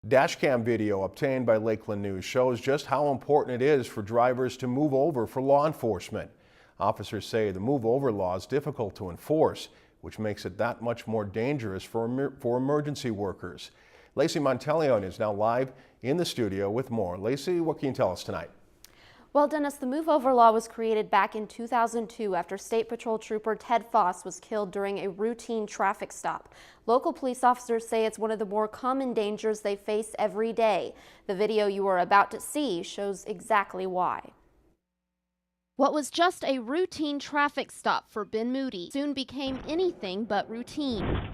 Dashcam video obtained by Lakeland News shows just how important it is for drivers to move over for law enforcement. Officers say the move over law is difficult to enforce, which makes it that much more dangerous for emergency workers. Lacey Monteleone is now live in the studio with more. Lacey, what can you tell us tonight? Well, Dennis, the move-over law was created back in 2002 after State Patrol Trooper Ted Foss was killed during a routine traffic stop. Local police officers say it's one of the more common dangers they face every day. The video you are about to see shows exactly why. What was just a routine traffic stop for Ben Moody soon became anything but routine.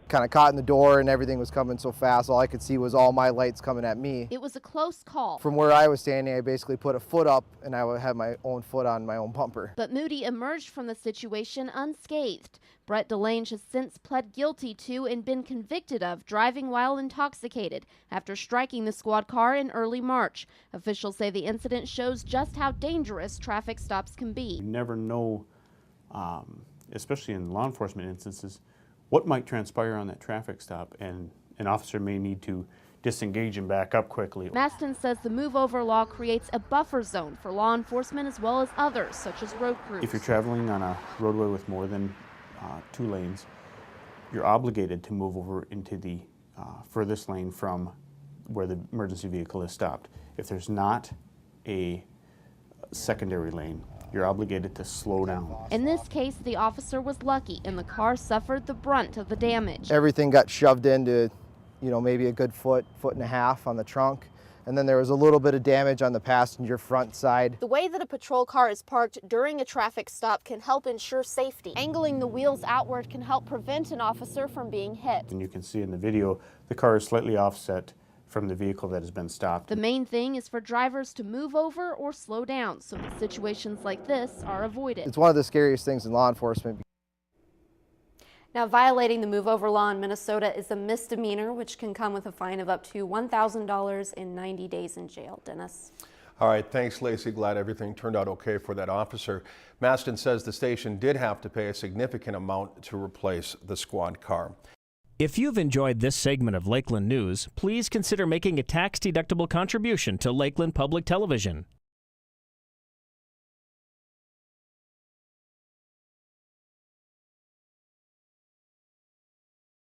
Kind of caught in the door and everything was coming so fast, all I could see was all my lights coming at me. It was a close call. From where I was standing, I basically put a foot up and I would have my own foot on my own bumper. But Moody emerged from the situation unscathed. Brett DeLange has since pled guilty to and been convicted of driving while intoxicated after striking the squad car in early March. Officials say the incident shows just how dangerous traffic stops can be. You never know, especially in law enforcement instances, what might transpire on that traffic stop, and an officer may need to disengage and back up quickly. Maston says the move-over law creates a buffer zone for law enforcement as well as others, such as road crews. If you're traveling on a roadway with more than 2 lanes, you're obligated to move over into the furthest lane from where the emergency vehicle is stopped. If there's not a secondary lane, you're obligated to slow down. In this case, the officer was lucky and the car suffered the brunt of the damage. Everything got shoved into, maybe a good foot and a half on the trunk. And then there was a little bit of damage on the passenger front side. The way that a patrol car is parked during a traffic stop can help ensure safety. Angling the wheels outward can help prevent an officer from being hit. And you can see in the video, the car is slightly offset from the vehicle that has been stopped. The main thing is for drivers to move over or slow down so that situations like this are avoided. It's one of the scariest things in law enforcement. Now, violating the move-over law in Minnesota is a misdemeanor, which can come with a fine of up to $1,000 and 90 days in jail. Dennis. All right, thanks, Lacey. Glad everything turned out okay for that officer. Maston says the station did have to pay a significant amount to replace the squad car. If you've enjoyed this segment of Lakeland News, please consider making a tax-deductible contribution to Lakeland Public Television.